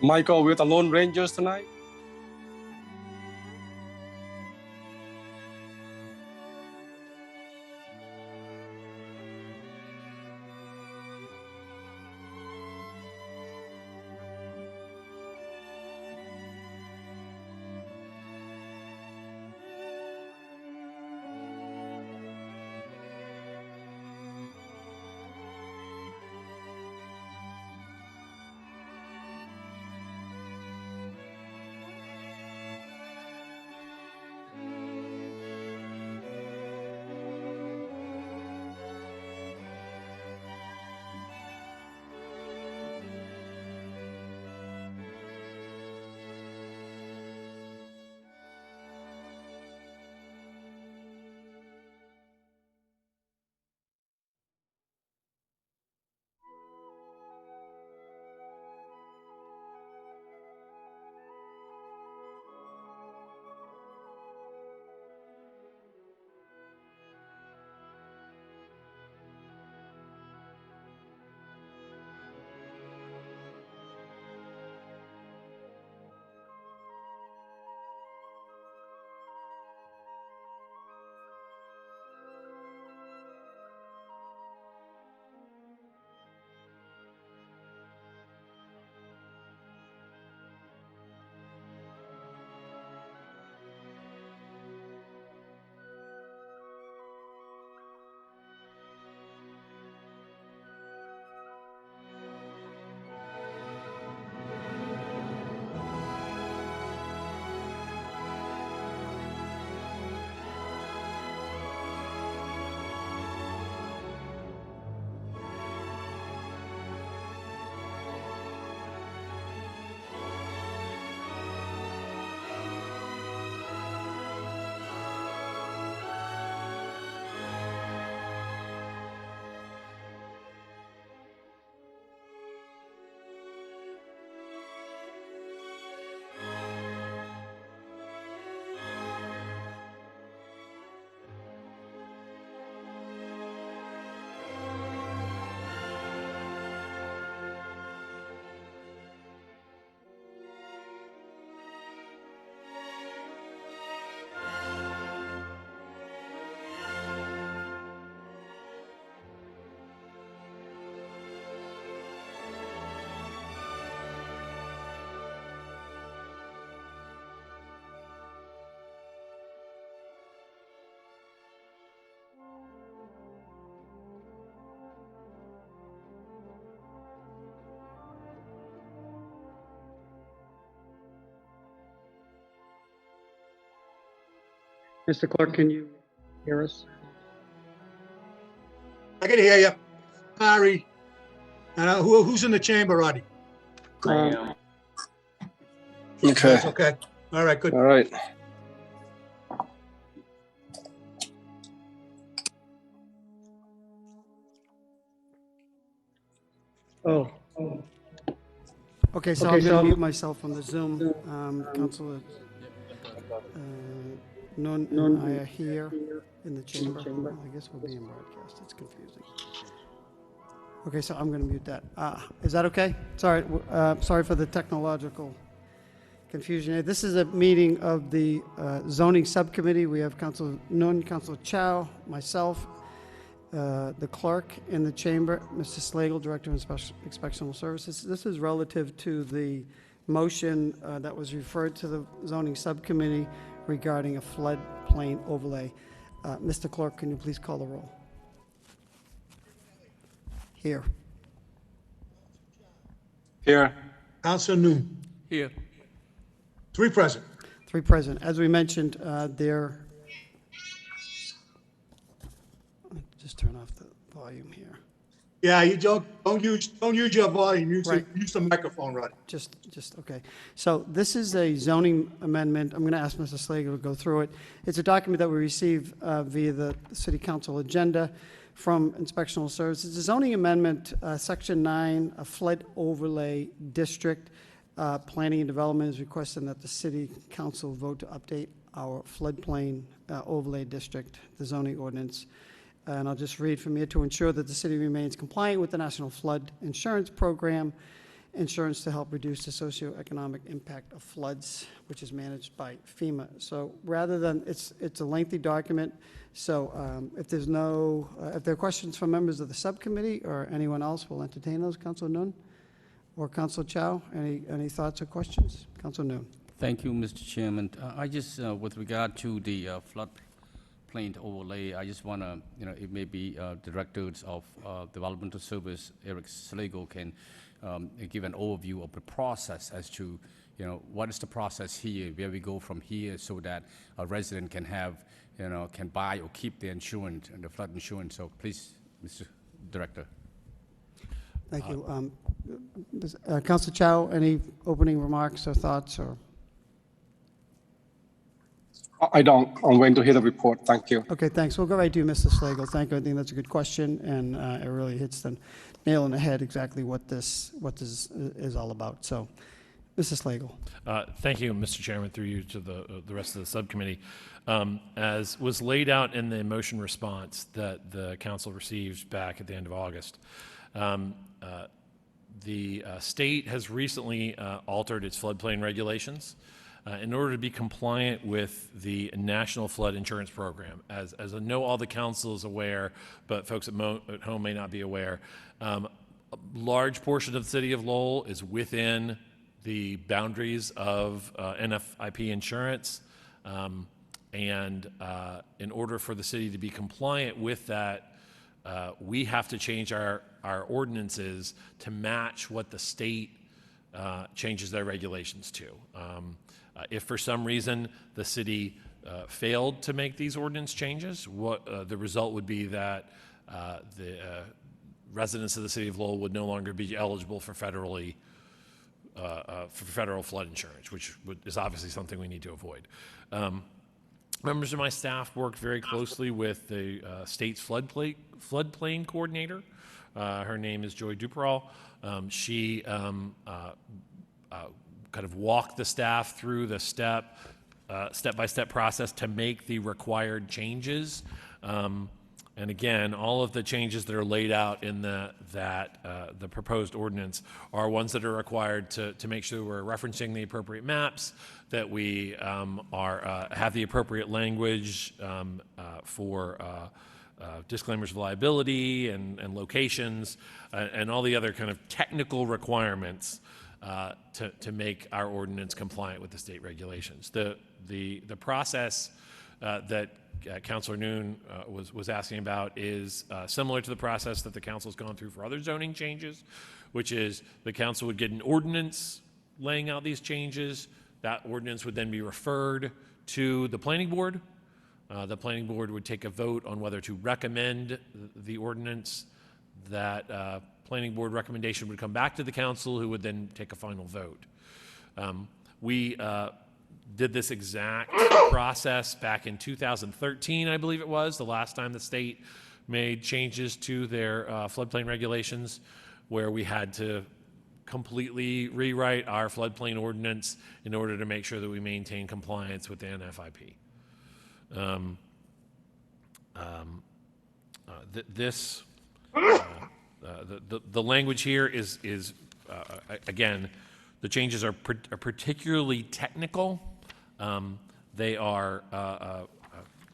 Michael with the Lone Rangers tonight? Mr. Clerk, can you hear us? I can hear you. Harry. And who's in the chamber, Roddy? I am. Okay. That's okay. All right, good. All right. Oh. Okay, so I'm going to mute myself on the Zoom. Councilor Nun and I are here in the chamber. Well, I guess we're being broadcast. It's confusing. Okay, so I'm going to mute that. Is that okay? Sorry, sorry for the technological confusion. This is a meeting of the zoning subcommittee. We have Councilor Nun, Councilor Chow, myself, the clerk in the chamber, Mr. Slagle, Director of Inspectional Services. This is relative to the motion that was referred to the zoning subcommittee regarding a floodplain overlay. Mr. Clerk, can you please call the roll? Here. Here. Councilor Noon. Here. 3 present. 3 present. As we mentioned, there. Let me just turn off the volume here. Yeah, you don't use your volume. Use the microphone, Roddy. Just okay. So this is a zoning amendment. I'm going to ask Mr. Slagle to go through it. It's a document that we received via the City Council agenda from Inspectional Services. It's a zoning amendment, Section 9, a flood overlay district. Planning and Development is requesting that the City Council vote to update our floodplain overlay district, the zoning ordinance. And I'll just read from here: to ensure that the city remains compliant with the National Flood Insurance Program insurance to help reduce the socioeconomic impact of floods, which is managed by FEMA. So rather than, it's a lengthy document, so if there are questions from members of the subcommittee or anyone else, we'll entertain those. Councilor Noon or Councilor Chow, any thoughts or questions? Councilor Noon. Thank you, Mr. Chairman. I just, with regard to the floodplain overlay, I just want to, it may be directors of developmental service, Eric Slagle, can give an overview of the process as to, what is the process here, where we go from here, so that a resident can have, can buy or keep the insurance and the flood insurance. So please, Mr. Director. Thank you. Councilor Chow, any opening remarks or thoughts or? I don't. I'm waiting to hear the report. Thank you. Okay, thanks. We'll go right to you, Mr. Slagle. Thank you. I think that's a good question, and it really hits the nail on the head exactly what this is all about. So, Mr. Slagle. Thank you, Mr. Chairman, through you to the rest of the subcommittee. As was laid out in the motion response that the council received back at the end of August, the state has recently altered its floodplain regulations in order to be compliant with the National Flood Insurance Program. As I know all the council is aware, but folks at home may not be aware, a large portion of the city of Lowell is within the boundaries of NFIP insurance. And in order for the city to be compliant with that, we have to change our ordinances to match what the state changes their regulations to. If for some reason the city failed to make these ordinance changes, the result would be that the residents of the city of Lowell would no longer be eligible for federal flood insurance, which is obviously something we need to avoid. Members of my staff worked very closely with the state's floodplain coordinator. Her name is Joy Duperall. She kind of walked the staff through the step-by-step process to make the required changes. And again, all of the changes that are laid out in the proposed ordinance are ones that are required to make sure we're referencing the appropriate maps, that we have the appropriate language for disclaimers of liability and locations, and all the other kind of technical requirements to make our ordinance compliant with the state regulations. The process that Councilor Noon was asking about is similar to the process that the council's gone through for other zoning changes, which is the council would get an ordinance laying out these changes. That ordinance would then be referred to the planning board. The planning board would take a vote on whether to recommend the ordinance. That planning board recommendation would come back to the council, who would then take a final vote. We did this exact process back in 2013, I believe it was, the last time the state made changes to their floodplain regulations, where we had to completely rewrite our floodplain ordinance in order to make sure that we maintain compliance with the NFIP. The language here is again, the changes are particularly technical. They are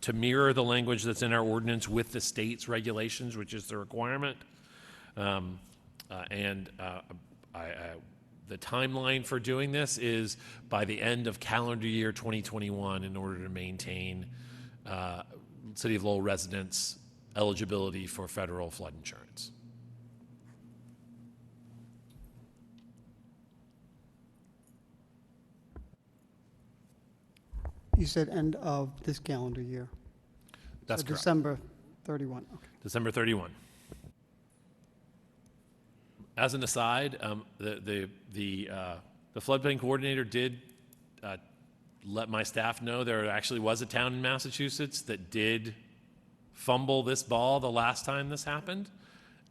to mirror the language that's in our ordinance with the state's regulations, which is the requirement. The timeline for doing this is by the end of calendar year 2021 in order to maintain City of Lowell residents' eligibility for federal flood insurance. You said end of this calendar year. That's so correct. December 31. Okay. December 31. As an aside, the floodplain coordinator did let my staff know there actually was a town in Massachusetts that did fumble this ball the last time this happened,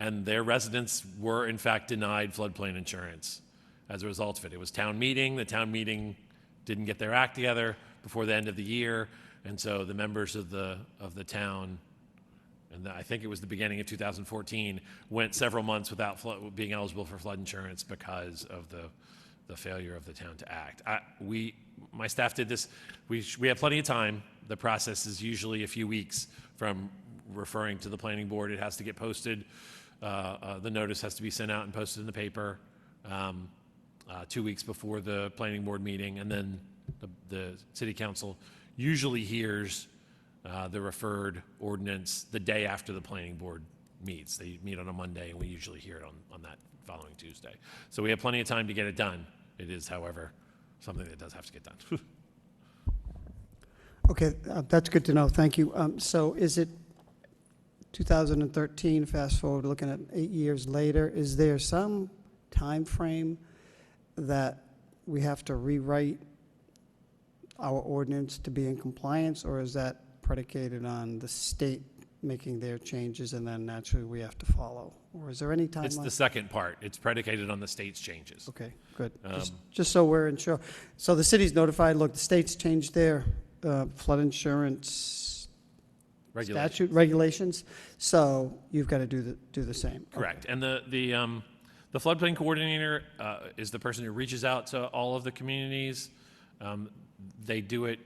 and their residents were in fact denied floodplain insurance as a result of it. It was town meeting. The town meeting didn't get their act together before the end of the year, and so the members of the town and I think it was the beginning of 2014, went several months without being eligible for flood insurance because of the failure of the town to act. My staff did this. We have plenty of time. The process is usually a few weeks from referring to the planning board. It has to get posted. The notice has to be sent out and posted in the paper 2 weeks before the planning board meeting, and then the city council usually hears the referred ordinance the day after the planning board meets. They meet on a Monday, and we usually hear it on that following Tuesday. So we have plenty of time to get it done. It is, however, something that does have to get done. Okay, that's good to know. Thank you. So is it 2013, fast forward, looking at 8 years later, is there some time frame that we have to rewrite our ordinance to be in compliance, or is that predicated on the state making their changes and then naturally we have to follow? Or is there any timeline? It's the second part. It's predicated on the state's changes. Okay, good. Just so we're sure. So the city's notified, look, the state's changed their flood insurance statute regulations, so you've got to do the same. Correct. And the floodplain coordinator is the person who reaches out to all of the communities. They do it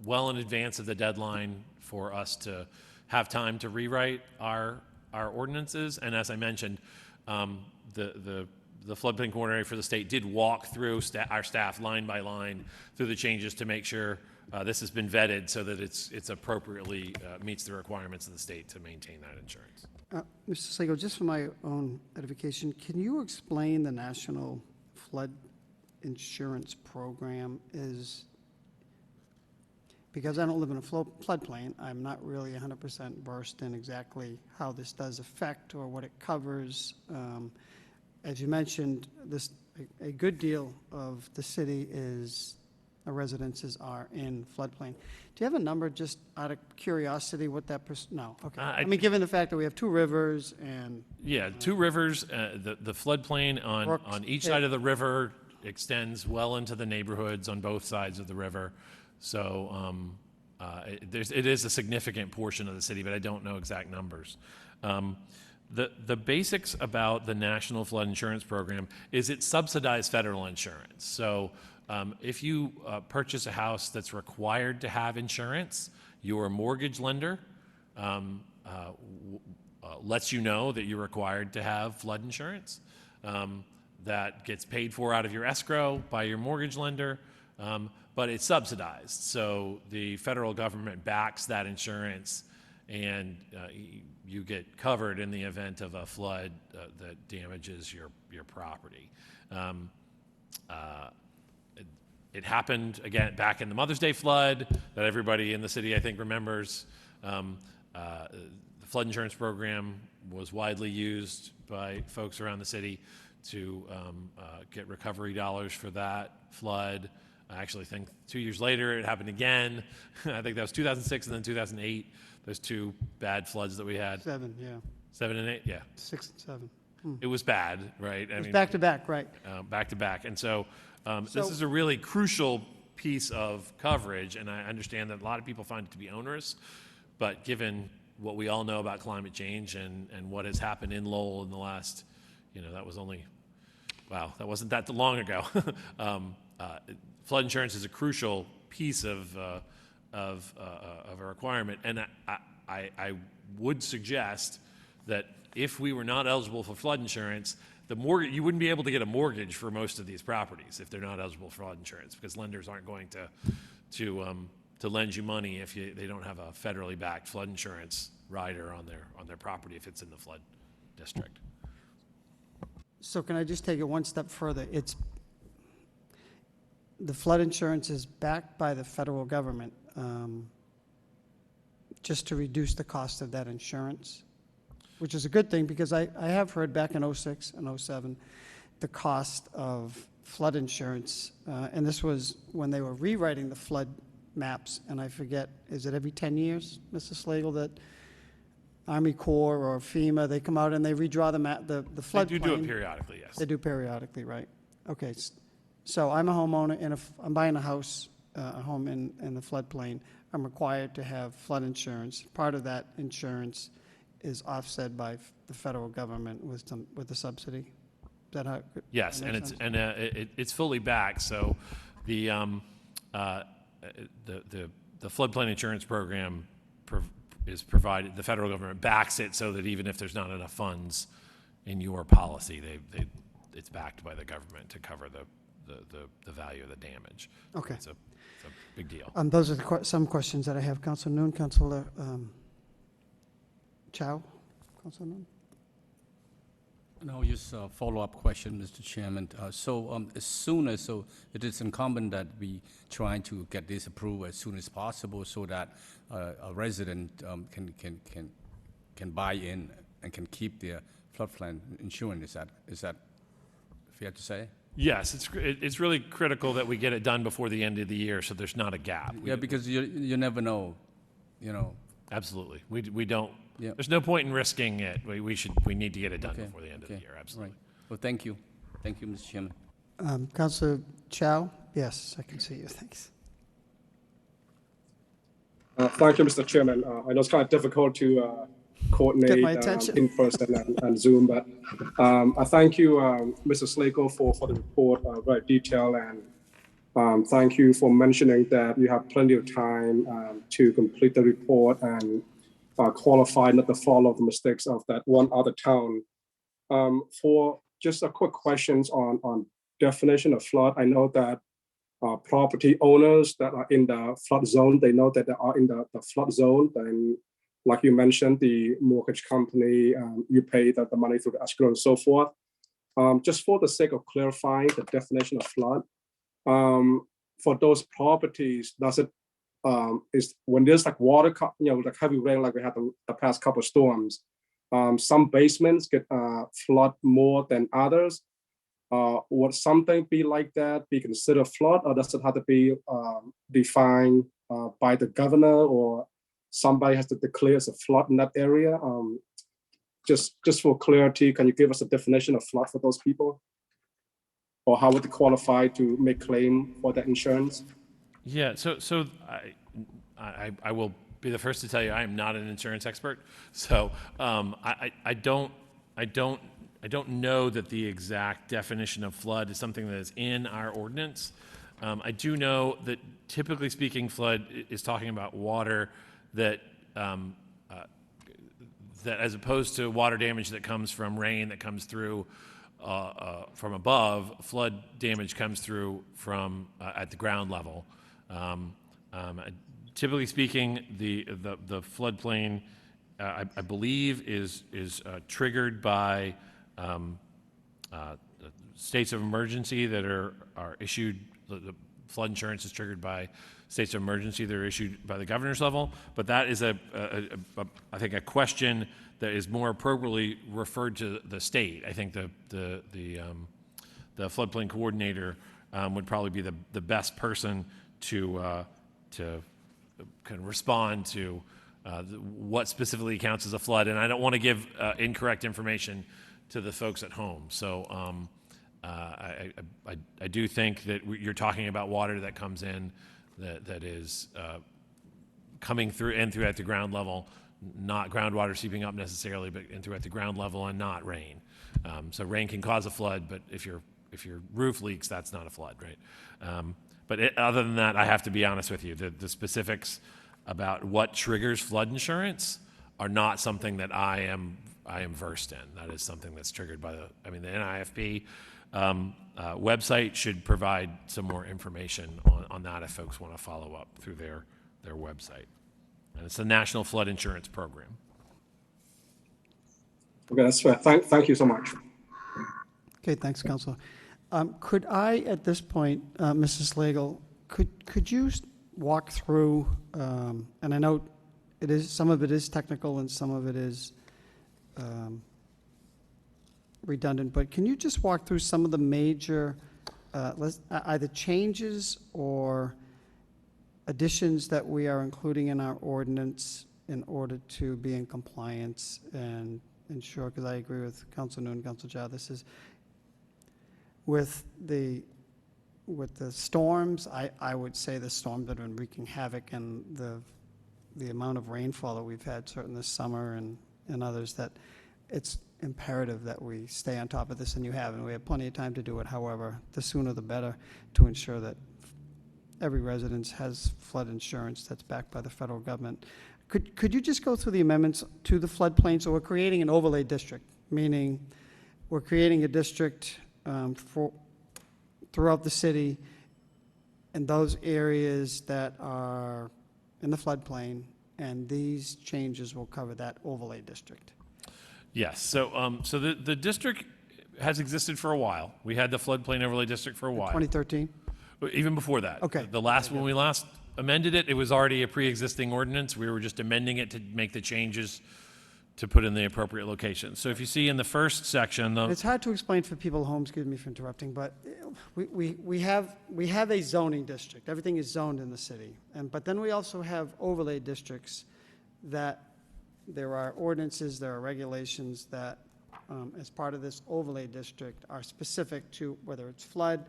well in advance of the deadline for us to have time to rewrite our ordinances. And as I mentioned, the floodplain coordinator for the state did walk through our staff line by line through the changes to make sure this has been vetted so that it's appropriately meets the requirements of the state to maintain that insurance. Mr. Slagle, just for my own edification, can you explain the National Flood Insurance Program is? Because I don't live in a floodplain, I'm not really 100% versed in exactly how this does affect or what it covers. As you mentioned, a good deal of the city residences are in floodplain. Do you have a number, just out of curiosity, what that no, okay. I mean, given the fact that we have two rivers and... Yeah, two rivers, the floodplain on each side of the river extends well into the neighborhoods on both sides of the river. So it is a significant portion of the city, but I don't know exact numbers. The basics about the National Flood Insurance Program is it's subsidized federal insurance. So if you purchase a house that's required to have insurance, your mortgage lender lets you know that you're required to have flood insurance. That gets paid for out of your escrow by your mortgage lender. But it's subsidized, so the federal government backs that insurance, and you get covered in the event of a flood that damages your property. It happened again back in the Mother's Day flood that everybody in the city, I think, remembers. The flood insurance program was widely used by folks around the city to get recovery dollars for that flood. I actually think 2 years later it happened again. I think that was 2006 and then 2008. Those two bad floods that we had. 7, yeah. 7 and 8, yeah. 6 and 7. It was bad, right? It was back to back, right? Back to back. And so this is a really crucial piece of coverage, and I understand that a lot of people find it to be onerous, but given what we all know about climate change and what has happened in Lowell in the last, that was only, wow, that wasn't that long ago. Flood insurance is a crucial piece of a requirement, and I would suggest that if we were not eligible for flood insurance, you wouldn't be able to get a mortgage for most of these properties if they're not eligible for flood insurance, because lenders aren't going to lend you money if they don't have a federally backed flood insurance rider on their property if it's in the flood district. So can I just take it one step further? The flood insurance is backed by the federal government just to reduce the cost of that insurance, which is a good thing, because I have heard back in 06 and 07 the cost of flood insurance, and this was when they were rewriting the flood maps, and I forget, is it every 10 years, Mr. Slagle, that Army Corps or FEMA, they come out and they redraw the map, the flood They do it periodically, yes. They do periodically, right? Okay. So I'm a homeowner, and I'm buying a house, a home in the floodplain. I'm required to have flood insurance. Part of that insurance is offset by the federal government with the subsidy. Is that how? Yes, that and makes it's sense? it's fully backed. So the floodplain insurance program is provided. The federal government backs it so that even if there's not enough funds in your policy, it's backed by the government to cover the value of the damage. Okay. It's a big deal. Those are some questions that I have. Councilor Noon, Councilor Chow, Councilor Noon. No, just a follow-up question, Mr. Chairman. As soon as, it is incumbent that we try to get this approved as soon as possible so that a resident can buy in and can keep their floodplain insurance. Is that fair to say? Yes, it's really critical that we get it done before the end of the year, so there's not a gap. Yeah, because you never know, Absolutely. We don't. Yeah. There's no point in risking it. We need to get it done Okay, before the end of the okay, year. Absolutely. Right. Well, thank you. Thank you, Mr. Chairman. Councilor Chow? Yes, I can see you. Thanks. Thank you, Mr. Chairman. I know it's kind of difficult to coordinate my attention. in person and Zoom, but I thank you, Mr. Slagle, for the report, very detailed, and thank you for mentioning that you have plenty of time to complete the report and qualify not to follow the mistakes of that one other town. For just a quick questions on definition of flood, I know that property owners that are in the flood zone, they know that they are in the flood zone. Then, like you mentioned, the mortgage company, you pay the money through the escrow and so forth. Just for the sake of clarifying the definition of flood, for those properties, does it is when there's like water, like heavy rain, like we had the past couple of storms, some basements get flood more than others. Would something be like that be considered flood, or does it have to be defined by the governor, or somebody has to declare as a flood in that area? Just for clarity, can you give us a definition of flood for those people? Or how would they qualify to make claim for that insurance? Yeah. So I will be the first to tell you I am not an insurance expert. So I don't know that the exact definition of flood is something that is in our ordinance. I do know that typically speaking, flood is talking about water that as opposed to water damage that comes from rain that comes through from above, flood damage comes through from at the ground level. Typically speaking, the floodplain, I believe, is triggered by states of emergency that are issued. The flood insurance is triggered by states of emergency that are issued by the governor's level. But that is I think a question that is more appropriately referred to the state. I think the floodplain coordinator would probably be the best person to kind of respond to what specifically counts as a flood. And I don't want to give incorrect information to the folks at home. So I do think that you're talking about water that comes in that is coming through and through at the ground level, not groundwater seeping up necessarily, but in through at the ground level and not rain. So rain can cause a flood, but if your roof leaks, that's not a flood, right? But other than that, I have to be honest with you. The specifics about what triggers flood insurance are not something that I am versed in. That is something that's triggered by the NIFP website should provide some more information on that if folks want to follow up through their website. And it's the National Flood Insurance Program. Okay, that's fair. Thank you so much. Okay, thanks, Councilor. Could I, at this point, Mrs. Slagle, could you walk through, and I know some of it is technical and some of it is redundant, but can you just walk through some of the major either changes or additions that we are including in our ordinance in order to be in compliance and ensure, because I agree with Councilor Noon and Councilor Chow, this is with the with the storms, I would say the storms that have been wreaking havoc and the amount of rainfall that we've had, certainly this summer and others, that it's imperative that we stay on top of this, and you have, and we have plenty of time to do it. However, the sooner the better, to ensure that every resident has flood insurance that's backed by the federal government. Could you just go through the amendments to the floodplain? So we're creating an overlay district, meaning we're creating a district throughout the city in those areas that are in the floodplain, and these changes will cover that overlay district. Yes, so the district has existed for a while. We had the floodplain overlay district for a while. 2013? Even before that. Okay. When we last amended it, it was already a pre-existing ordinance. We were just amending it to make the changes to put in the appropriate location. So if you see in the first section, It's hard to explain for people at home, excuse me for interrupting, but we have a zoning district. Everything is zoned in the city. But then we also have overlay districts that there are ordinances, there are regulations that, as part of this overlay district, are specific to whether it's flood,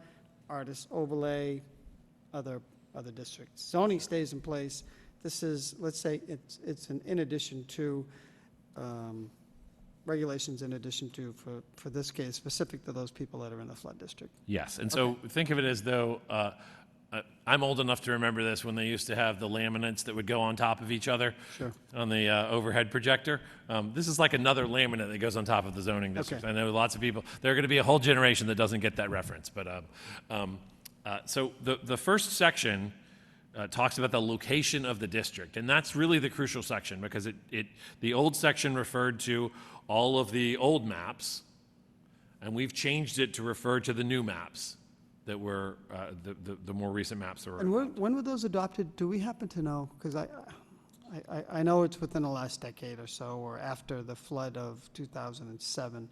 artist overlay, other districts. Zoning stays in place. This is, let's say, it's in addition to, regulations in addition to, for this case, specific to those people that are in the flood district. yes, and so think of it as though, I'm old enough to remember this when they used to have the laminates that would go on top of each other. Sure. On the overhead projector. This is like another laminate that goes on top of the zoning district. Okay. I know lots of people, there are going to be a whole generation that doesn't get that reference. But so the first section talks about the location of the district, and that's really the crucial section, because the old section referred to all of the old maps, and we've changed it to refer to the new maps that were the more recent maps that were. And when were those adopted? Do we happen to know? Because I know it's within the last decade or so, or after the flood of 2007,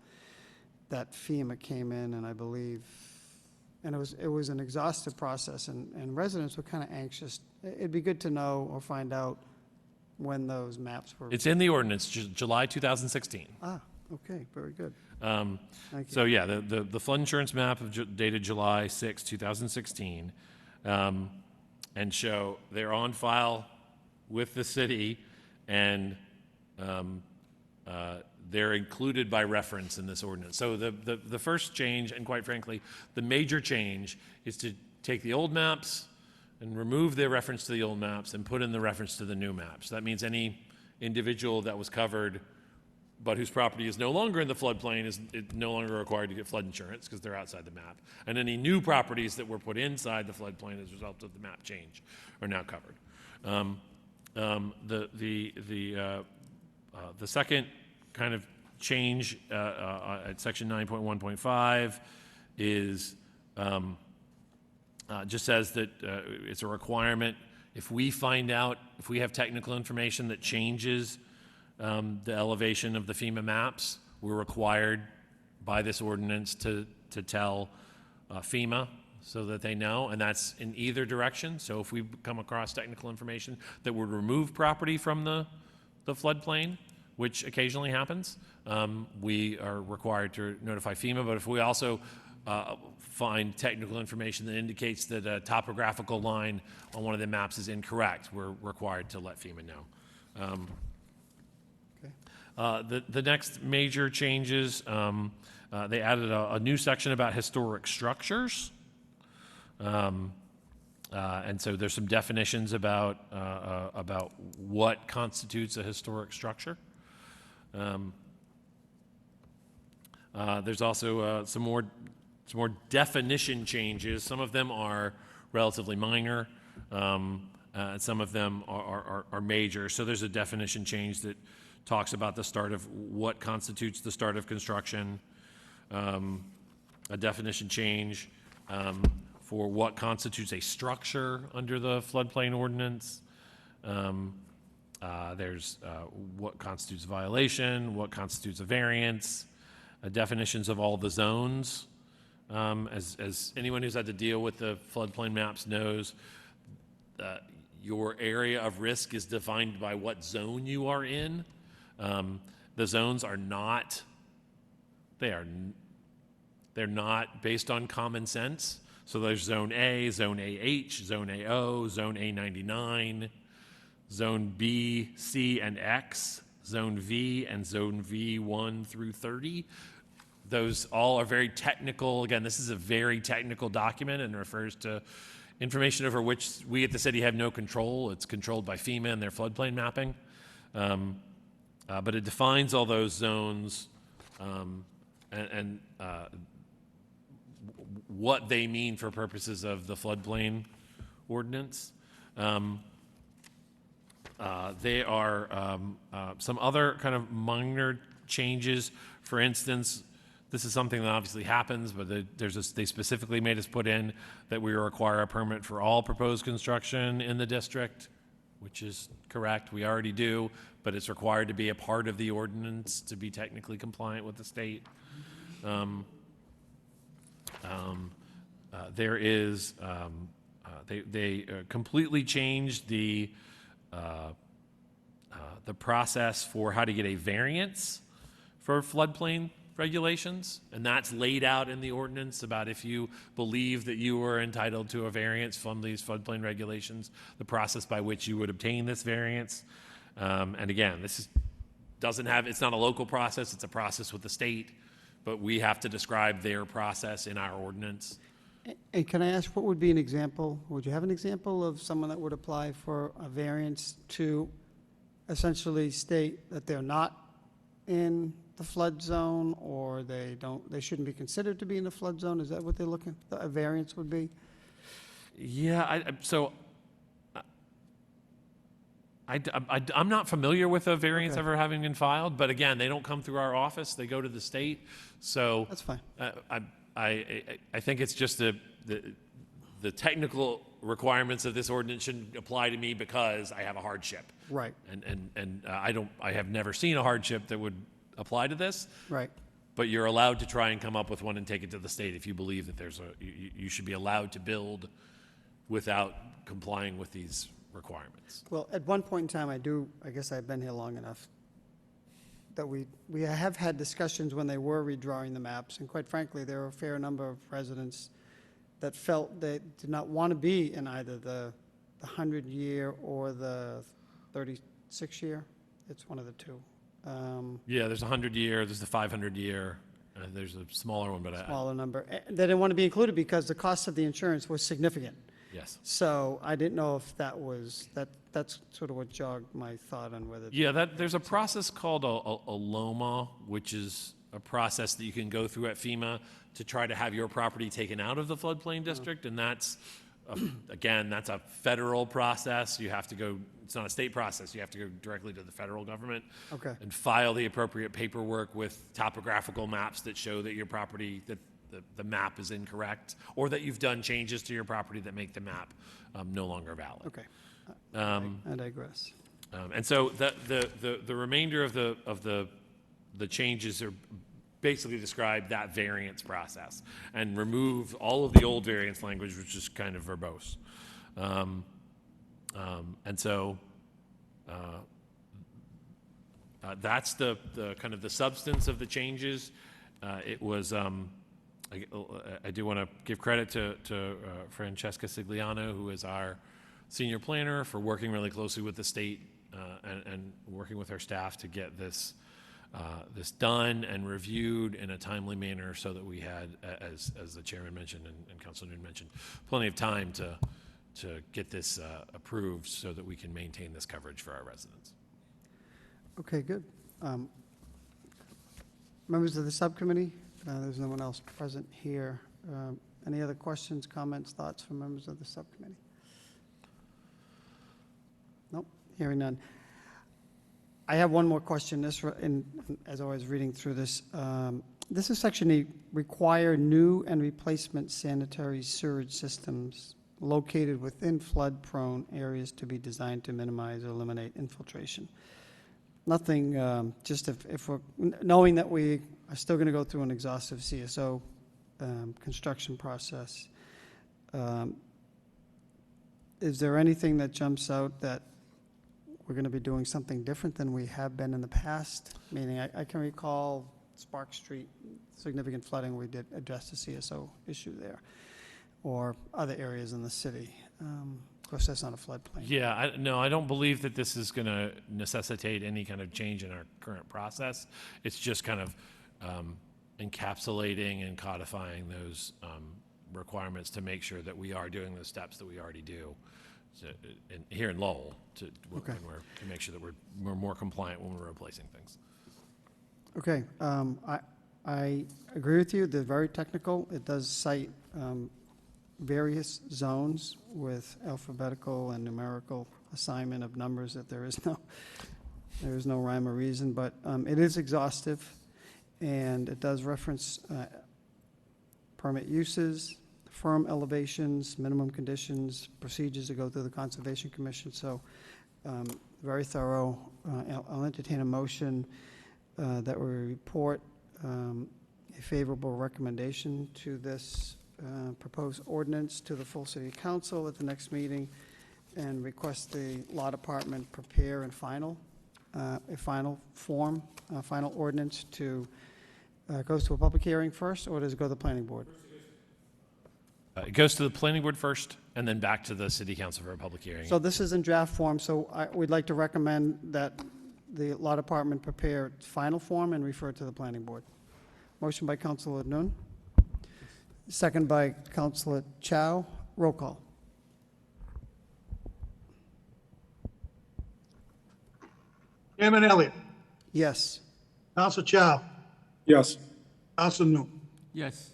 that FEMA came in, and I believe, and it was an exhaustive process, and residents were kind of anxious. It'd be good to know or find out when those maps were. It's in the ordinance, July 2016. Okay, very good. Thank you. So yeah, the flood insurance map dated July 6, 2016, and show they're on file with the city, and they're included by reference in this ordinance. So the first change, and quite frankly, the major change, is to take the old maps and remove the reference to the old maps and put in the reference to the new maps. That means any individual that was covered but whose property is no longer in the floodplain is no longer required to get flood insurance because they're outside the map. And any new properties that were put inside the floodplain as a result of the map change are now covered. The second kind of change at section 9.1.5 is just says that it's a requirement if we have technical information that changes the elevation of the FEMA maps, we're required by this ordinance to tell FEMA so that they know, and that's in either direction. So if we come across technical information that would remove property from the floodplain, which occasionally happens, we are required to notify FEMA. But if we also find technical information that indicates that a topographical line on one of the maps is incorrect, we're required to let FEMA know. The next major changes, they added a new section about historic structures. And so there's some definitions about what constitutes a historic structure. There's also some more definition changes. Some of them are relatively minor, and some of them are major. So there's a definition change that talks about the start of what constitutes the start of construction, a definition change for what constitutes a structure under the floodplain ordinance. There's what constitutes a violation, what constitutes a variance, definitions of all the zones. As anyone who's had to deal with the floodplain maps knows, your area of risk is defined by what zone you are in. The zones are not, they're not based on common sense. So there's Zone A, Zone AH, Zone AO, Zone A99, Zone B, C, and X, Zone V, and Zone V1 through 30. Those all are very technical. Again, this is a very technical document and refers to information over which we at the city have no control. It's controlled by FEMA and their floodplain mapping. But it defines all those zones and what they mean for purposes of the floodplain ordinance. There are some other kind of minor changes. For instance, this is something that obviously happens, but they specifically made us put in that we require a permit for all proposed construction in the district, which is correct. We already do, but it's required to be a part of the ordinance to be technically compliant with the state. They completely changed the process for how to get a variance for floodplain regulations, and that's laid out in the ordinance about if you believe that you were entitled to a variance from these floodplain regulations, the process by which you would obtain this variance. And again, it's not a local process, it's a process with the state, but we have to describe their process in our ordinance. And can I ask, what would be an example? Would you have an example of someone that would apply for a variance to essentially state that they're not in the flood zone, or they shouldn't be considered to be in the flood zone? Is that what they're looking, a variance would be? Yeah, I'm not familiar with a variance Okay. ever having been filed, but again, they don't come through our office, they go to the state. So That's fine. I think it's just the technical requirements of this ordinance shouldn't apply to me because I have a hardship. Right, And I have never seen a hardship that would apply to this, right. but you're allowed to try and come up with one and take it to the state if you believe that you should be allowed to build without complying with these requirements. Well, at one point in time, I guess I've been here long enough that we have had discussions when they were redrawing the maps, and quite frankly, there were a fair number of residents that felt they did not want to be in either the 100-year or the 36-year. It's one of the two. Yeah, there's a 100-year, there's the 500-year, there's a smaller one, but Smaller number. They didn't want to be included because the cost of the insurance was significant. yes. So I didn't know if that's sort of what jogged my thought on whether. Yeah, there's a process called a LOMA, which is a process that you can go through at FEMA to try to have your property taken out of the floodplain district, and that's, again, that's a federal process. You have to go, it's not a state process, you have to go directly to the federal government. Okay. And file the appropriate paperwork with topographical maps that show that your property, that the map is incorrect, or that you've done changes to your property that make the map no longer valid. Okay. I digress. And so the remainder of the changes are basically describe that variance process and remove all of the old variance language, which is kind of verbose. And so that's the kind of the substance of the changes. It was, I do want to give credit to Francesca Sigliano, who is our senior planner, for working really closely with the state and working with our staff to get this done and reviewed in a timely manner, so that we had, as the chairman mentioned and Councilor Noon mentioned, plenty of time to get this approved so that we can maintain this coverage for our residents. Okay, good. Members of the subcommittee, there's no one else present here. Any other questions, comments, thoughts from members of the subcommittee? Nope, hearing none. I have one more question. As I was reading through this, this is Section 8, require new and replacement sanitary sewage systems located within flood-prone areas to be designed to minimize or eliminate infiltration. Nothing, just if we're, knowing that we are still going to go through an exhaustive CSO construction process, is there anything that jumps out that we're going to be doing something different than we have been in the past? Meaning, I can recall Spark Street, significant flooding, we did address the CSO issue there. or other areas in the city. Of course, that's not a floodplain. Yeah, no, I don't believe that this is going to necessitate any kind of change in our current process. It's just kind of encapsulating and codifying those requirements to make sure that we are doing the steps that we already do here in Lowell to make sure that we're more compliant when we're replacing things. Okay, I agree with you. They're very technical. It does cite various zones with alphabetical and numerical assignment of numbers that there is no rhyme or reason, but it is exhaustive, and it does reference permit uses, firm elevations, minimum conditions, procedures that go through the Conservation Commission. So very thorough. I'll entertain a motion that we report a favorable recommendation to this proposed ordinance to the full City Council at the next meeting, and request the Law Department prepare a final ordinance to, goes to a public hearing first, or does it go to the Planning Board? It goes to the Planning Board first, and then back to the City Council for a public hearing. So this is in draft form, so we'd like to recommend that the Law Department prepare final form and refer it to the Planning Board. Motion by Councilor Nun. Second by Councilor Chow. Roll call. Chairman Elliott, Yes. Council Chow, Yes. Council Nu. Yes.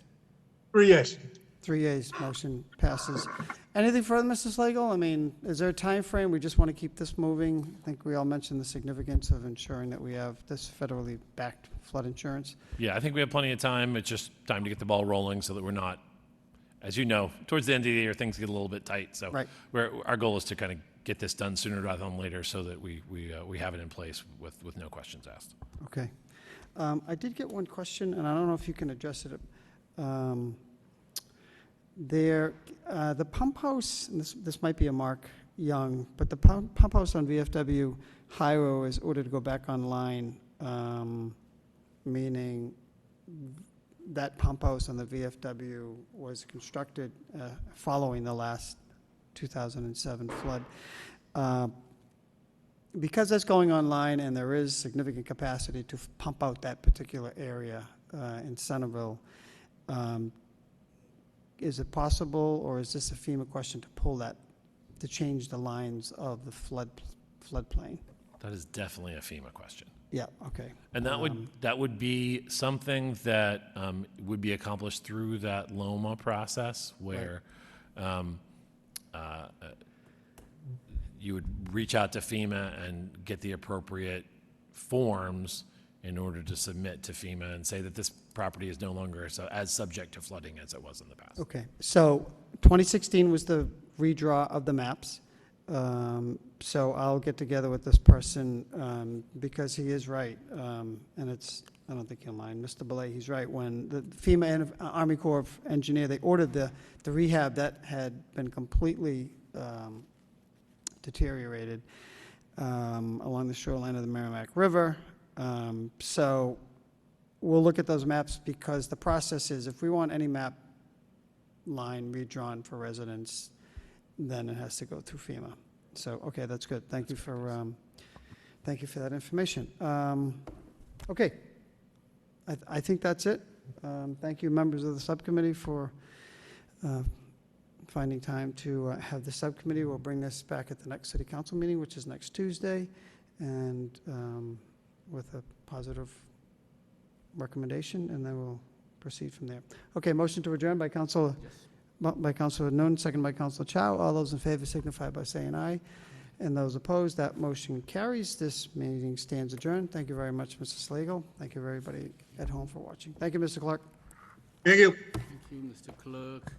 3 yes. 3 yeas, motion passes. Anything further, Mr. Slagle? I mean, is there a time frame? We just want to keep this moving. I think we all mentioned the significance of ensuring that we have this federally backed flood insurance. Yeah, I think we have plenty of time. It's just time to get the ball rolling so that we're not, as you know, towards the end of the year, things get a little bit tight. So Right. our goal is to kind of get this done sooner rather than later so that we have it in place with no questions asked. Okay. I did get one question, and I don't know if you can address it. The pump house, and this might be a Mark Young, but the pump house on VFW Highway is ordered to go back online, meaning that pump house on the VFW was constructed following the last 2007 flood. Because that's going online and there is significant capacity to pump out that particular area in Centerville, is it possible, or is this a FEMA question, to pull that, to change the lines of the floodplain? That is definitely a FEMA question. Yeah, okay. And that would be something that would be accomplished through that LOMA process, where you would reach out to FEMA and get the appropriate forms in order to submit to FEMA and say that this property is no longer as subject to flooding as it was in the past. Okay, so 2016 was the redraw of the maps. So I'll get together with this person because he is right, and I don't think he'll mind. Mr. Belay, he's right. When the FEMA and Army Corps of Engineer, they ordered the rehab that had been completely deteriorated along the shoreline of the Merrimack River. So we'll look at those maps, because the process is, if we want any map line redrawn for residents, then it has to go through FEMA. So, okay, that's good. Thank you for that information. Okay, I think that's it. Thank you, members of the subcommittee, for finding time to have the subcommittee. We'll bring this back at the next city council meeting, which is next Tuesday, and with a positive recommendation, and then we'll proceed from there. Okay, motion to adjourn by Councilor Nun, second by Councilor Chow. All those in favor signify by saying aye, and those opposed, that motion carries. This meeting stands adjourned. Thank you very much, Mr. Slagle. Thank you, everybody at home, for watching. Thank you, Mr. Clerk. Thank you. Thank you, Mr. Clerk.